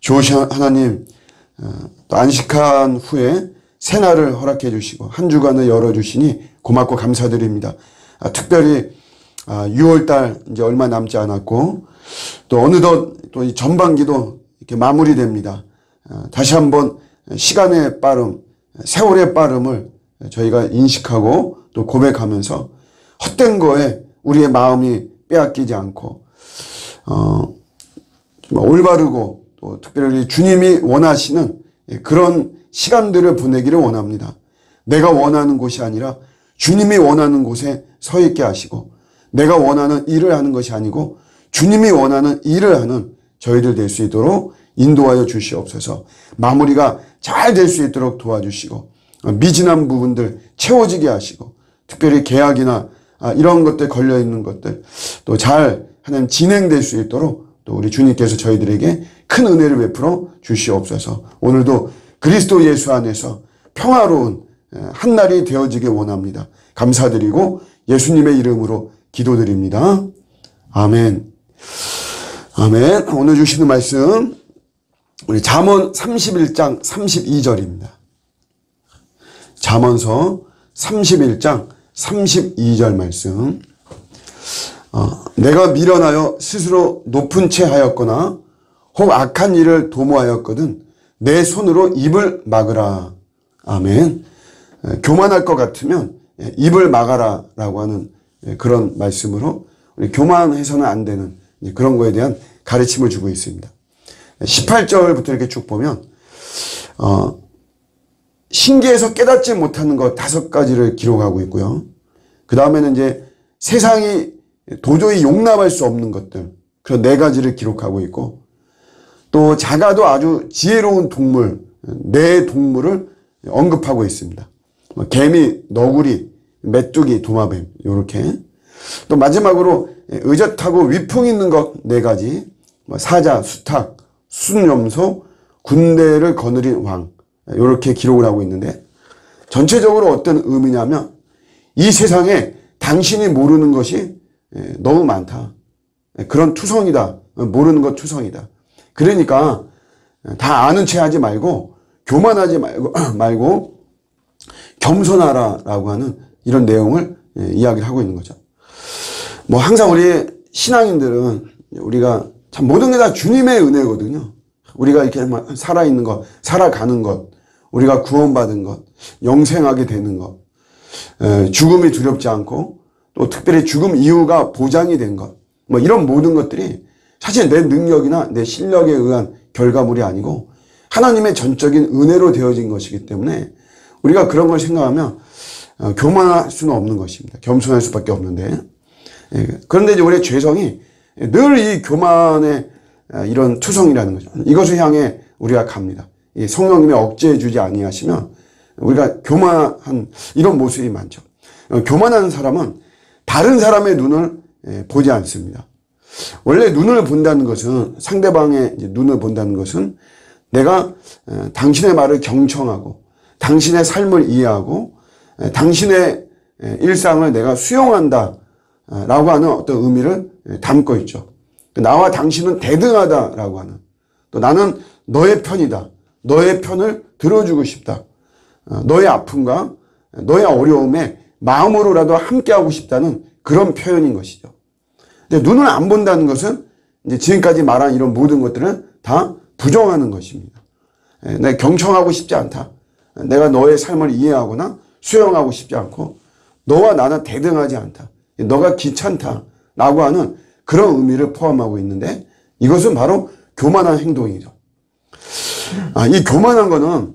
좋으신 하나님, 또 안식한 후에 새날을 허락해 주시고 한 주간을 열어주시니 고맙고 감사드립니다. 특별히 6월달 이제 얼마 남지 않았고 또 어느덧 또 이 전반기도 이렇게 마무리됩니다. 다시 한번 시간의 빠름, 세월의 빠름을 저희가 인식하고 또 고백하면서 헛된 거에 우리의 마음이 빼앗기지 않고 올바르고 또 특별히 주님이 원하시는 그런 시간들을 보내기를 원합니다. 내가 원하는 곳이 아니라 주님이 원하는 곳에 서 있게 하시고 내가 원하는 일을 하는 것이 아니고 주님이 원하는 일을 하는 저희들 될 수 있도록 인도하여 주시옵소서. 마무리가 잘 될 수 있도록 도와주시고 미진한 부분들 채워지게 하시고 특별히 계약이나 이런 것들 걸려있는 것들 또 잘 하나님 진행될 수 있도록 또 우리 주님께서 저희들에게 큰 은혜를 베풀어 주시옵소서. 오늘도 그리스도 예수 안에서 평화로운 한날이 되어지길 원합니다. 감사드리고 예수님의 이름으로 기도드립니다. 아멘. 아멘. 오늘 주시는 말씀 우리 잠언 31장 32절입니다. 잠언서 31장 32절 말씀. 내가 미련하여 스스로 높은 채 하였거나 혹 악한 일을 도모하였거든 내 손으로 입을 막으라. 아멘. 교만할 것 같으면 입을 막아라 라고 하는 그런 말씀으로 우리 교만해서는 안 되는 그런 거에 대한 가르침을 주고 있습니다. 18절부터 이렇게 쭉 보면 신기해서 깨닫지 못하는 것 5가지를 기록하고 있고요. 그 다음에는 이제 세상이 도저히 용납할 수 없는 것들 그런 4가지를 기록하고 있고 또 작아도 아주 지혜로운 동물 4동물을 언급하고 있습니다. 개미, 너구리, 메뚜기, 도마뱀 이렇게 또 마지막으로 의젓하고 위풍 있는 것 4가지 사자, 수탉, 순염소, 군대를 거느린 왕 이렇게 기록을 하고 있는데 전체적으로 어떤 의미냐면 이 세상에 당신이 모르는 것이 너무 많다. 그런 투성이다. 모르는 것 투성이다. 그러니까 다 아는 체 하지 말고 교만하지 말고 겸손하라라고 하는 이런 내용을 이야기를 하고 있는 거죠. 항상 우리 신앙인들은 우리가 참 모든 게 다 주님의 은혜거든요. 우리가 이렇게 살아있는 것, 살아가는 것, 우리가 구원받은 것, 영생하게 되는 것, 죽음이 두렵지 않고 또 특별히 죽음 이후가 보장이 된 것, 이런 모든 것들이 사실 내 능력이나 내 실력에 의한 결과물이 아니고 하나님의 전적인 은혜로 되어진 것이기 때문에 우리가 그런 걸 생각하면 교만할 수는 없는 것입니다. 겸손할 수밖에 없는데 그런데 이제 우리의 죄성이 늘 이 교만의 이런 투성이라는 거죠. 이것을 향해 우리가 갑니다. 성령님이 억제해 주지 아니하시면 우리가 교만한 이런 모습이 많죠. 교만한 사람은 다른 사람의 눈을 보지 않습니다. 원래 눈을 본다는 것은 상대방의 눈을 본다는 것은 내가 당신의 말을 경청하고 당신의 삶을 이해하고 당신의 일상을 내가 수용한다 라고 하는 어떤 의미를 담고 있죠. 나와 당신은 대등하다라고 하는 또 나는 너의 편이다. 너의 편을 들어주고 싶다. 너의 아픔과 너의 어려움에 마음으로라도 함께하고 싶다는 그런 표현인 것이죠. 근데 눈을 안 본다는 것은 이제 지금까지 말한 이런 모든 것들은 다 부정하는 것입니다. 내가 경청하고 싶지 않다. 내가 너의 삶을 이해하거나 수용하고 싶지 않고 너와 나는 대등하지 않다. 너가 귀찮다라고 하는 그런 의미를 포함하고 있는데 이것은 바로 교만한 행동이죠. 이 교만한 거는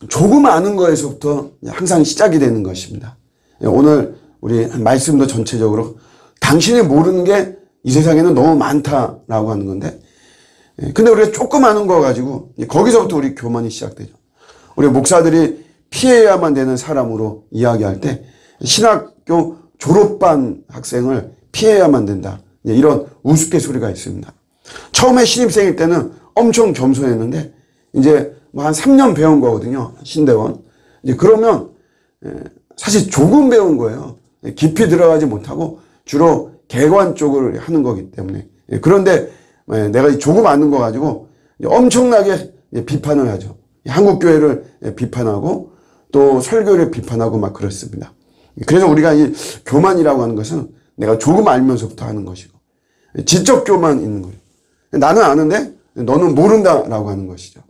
조금 아는 거에서부터 항상 시작이 되는 것입니다. 오늘 우리 말씀도 전체적으로 당신이 모르는 게 이 세상에는 너무 많다라고 하는 건데 근데 우리가 조금 아는 거 가지고 거기서부터 우리 교만이 시작되죠. 우리 목사들이 피해야만 되는 사람으로 이야기할 때 신학교 졸업반 학생을 피해야만 된다. 이런 우스갯소리가 있습니다. 처음에 신입생일 때는 엄청 겸손했는데 이제 한 3년 배운 거거든요. 신대원. 이제 그러면 사실 조금 배운 거예요. 깊이 들어가지 못하고 주로 개관 쪽을 하는 거기 때문에. 그런데 내가 조금 아는 거 가지고 엄청나게 비판을 하죠. 한국교회를 비판하고 또 설교를 비판하고 막 그렇습니다. 그래서 우리가 이 교만이라고 하는 것은 내가 조금 알면서부터 하는 것이고 지적 교만 있는 거예요. 나는 아는데 너는 모른다라고 하는 것이죠.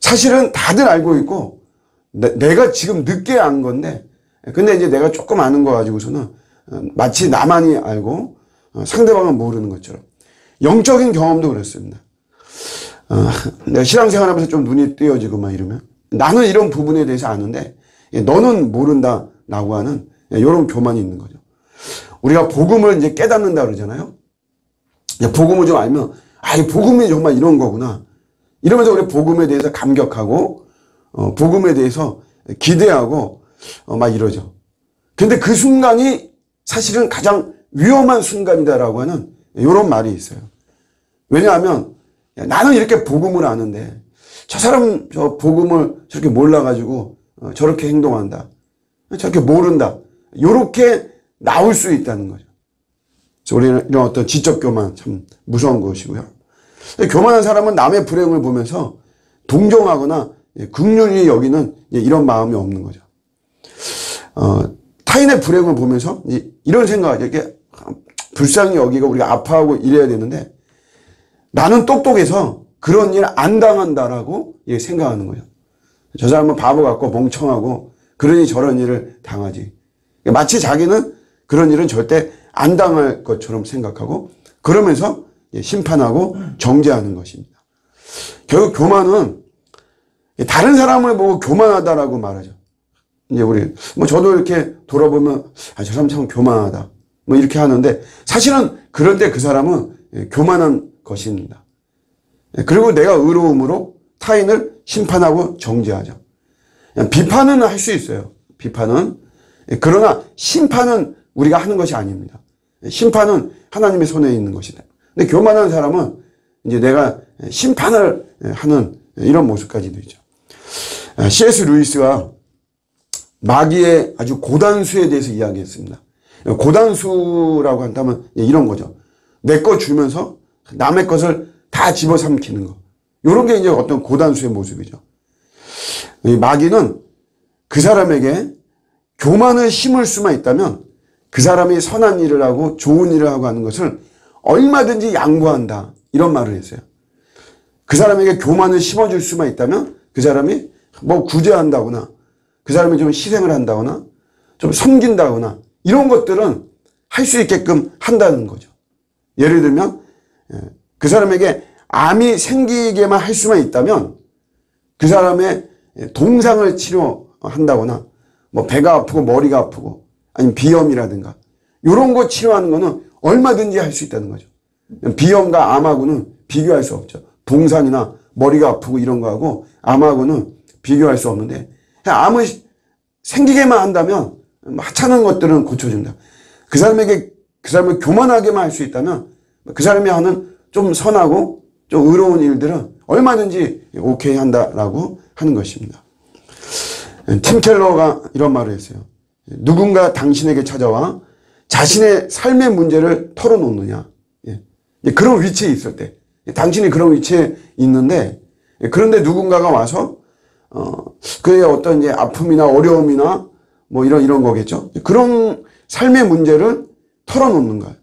사실은 다들 알고 있고 내가 지금 늦게 안 건데 근데 이제 내가 조금 아는 거 가지고서는 마치 나만이 알고 상대방은 모르는 것처럼 영적인 경험도 그렇습니다. 내가 신앙생활하면서 좀 눈이 띄어지고 막 이러면 나는 이런 부분에 대해서 아는데 너는 모른다라고 하는 이런 교만이 있는 거죠. 우리가 복음을 이제 깨닫는다 그러잖아요. 복음을 좀 알면 이 복음이 정말 이런 거구나. 이러면서 우리 복음에 대해서 감격하고 복음에 대해서 기대하고 막 이러죠. 근데 그 순간이 사실은 가장 위험한 순간이다라고 하는 이런 말이 있어요. 왜냐하면 나는 이렇게 복음을 아는데 저 사람 저 복음을 저렇게 몰라가지고 저렇게 행동한다. 저렇게 모른다. 이렇게 나올 수 있다는 거죠. 그래서 우리는 이런 어떤 지적 교만 참 무서운 것이고요. 교만한 사람은 남의 불행을 보면서 동정하거나 긍휼히 여기는 이런 마음이 없는 거죠. 타인의 불행을 보면서 이런 생각하죠. 이렇게 불쌍히 여기고 우리가 아파하고 이래야 되는데 나는 똑똑해서 그런 일 안 당한다라고 생각하는 거죠. 저 사람은 바보 같고 멍청하고 그러니 저런 일을 당하지. 마치 자기는 그런 일은 절대 안 당할 것처럼 생각하고 그러면서 심판하고 정죄하는 것입니다. 결국 교만은 다른 사람을 보고 교만하다라고 말하죠. 이제 우리 저도 이렇게 돌아보면 저 사람 참 교만하다 이렇게 하는데 사실은 그런데 그 사람은 교만한 것입니다. 그리고 내가 의로움으로 타인을 심판하고 정죄하죠. 비판은 할 수 있어요. 비판은. 그러나 심판은 우리가 하는 것이 아닙니다. 심판은 하나님의 손에 있는 것이다. 근데 교만한 사람은 이제 내가 심판을 하는 이런 모습까지도 있죠. C.S. 루이스가 마귀의 아주 고단수에 대해서 이야기했습니다. 고단수라고 한다면 이런 거죠. 내 거 주면서 남의 것을 다 집어삼키는 거. 이런 게 이제 어떤 고단수의 모습이죠. 이 마귀는 그 사람에게 교만을 심을 수만 있다면 그 사람이 선한 일을 하고 좋은 일을 하고 하는 것을 얼마든지 양보한다. 이런 말을 했어요. 그 사람에게 교만을 심어줄 수만 있다면 그 사람이 구제한다거나 그 사람이 좀 희생을 한다거나 좀 섬긴다거나 이런 것들은 할 수 있게끔 한다는 거죠. 예를 들면 그 사람에게 암이 생기게만 할 수만 있다면 그 사람의 동상을 치료한다거나 배가 아프고 머리가 아프고 아니면 비염이라든가 이런 거 치료하는 거는 얼마든지 할 수 있다는 거죠. 비염과 암하고는 비교할 수 없죠. 동상이나 머리가 아프고 이런 거하고 암하고는 비교할 수 없는데 암을 생기게만 한다면 하찮은 것들은 고쳐준다. 그 사람을 교만하게만 할 수 있다면 그 사람이 하는 좀 선하고 좀 의로운 일들은 얼마든지 오케이 한다라고 하는 것입니다. 팀 켈러가 이런 말을 했어요. 누군가 당신에게 찾아와 자신의 삶의 문제를 털어놓느냐. 그런 위치에 있을 때. 당신이 그런 위치에 있는데 그런데 누군가가 와서 그의 어떤 이제 아픔이나 어려움이나 이런 거겠죠. 그런 삶의 문제를 털어놓는 거예요.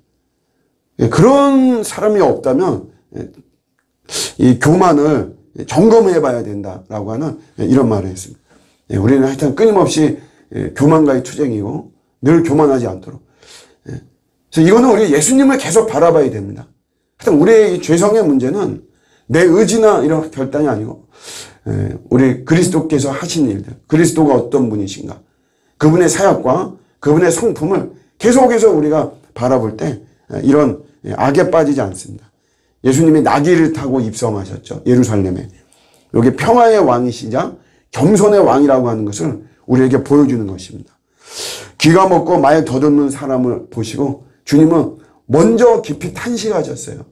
그런 사람이 없다면 이 교만을 점검해 봐야 된다라고 하는 이런 말을 했습니다. 우리는 하여튼 끊임없이 교만과의 투쟁이고 늘 교만하지 않도록. 그래서 이거는 우리 예수님을 계속 바라봐야 됩니다. 하여튼 우리의 이 죄성의 문제는 내 의지나 이런 결단이 아니고 우리 그리스도께서 하신 일들, 그리스도가 어떤 분이신가, 그분의 사역과 그분의 성품을 계속해서 우리가 바라볼 때 이런 악에 빠지지 않습니다. 예수님이 나귀를 타고 입성하셨죠. 예루살렘에. 여기 평화의 왕이시자 겸손의 왕이라고 하는 것을 우리에게 보여주는 것입니다. 귀가 먹고 말 더듬는 사람을 보시고 주님은 먼저 깊이 탄식하셨어요.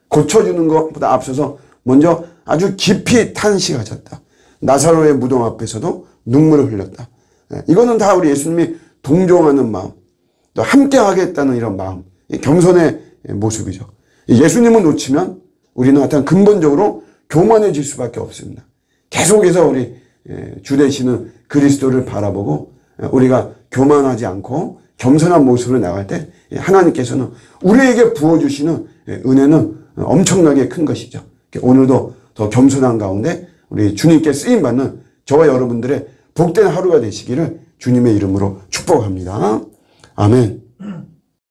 고쳐주는 것보다 앞서서 먼저 아주 깊이 탄식하셨다. 나사로의 무덤 앞에서도 눈물을 흘렸다. 이거는 다 우리 예수님이 동정하는 마음, 또 함께 하겠다는 이런 마음, 겸손의 모습이죠. 예수님을 놓치면 우리는 하여튼 근본적으로 교만해질 수밖에 없습니다. 계속해서 우리 주 되시는 그리스도를 바라보고 우리가 교만하지 않고 겸손한 모습으로 나갈 때 하나님께서는 우리에게 부어주시는 은혜는 엄청나게 큰 것이죠. 오늘도 더 겸손한 가운데 우리 주님께 쓰임받는 저와 여러분들의 복된 하루가 되시기를 주님의 이름으로 축복합니다. 아멘.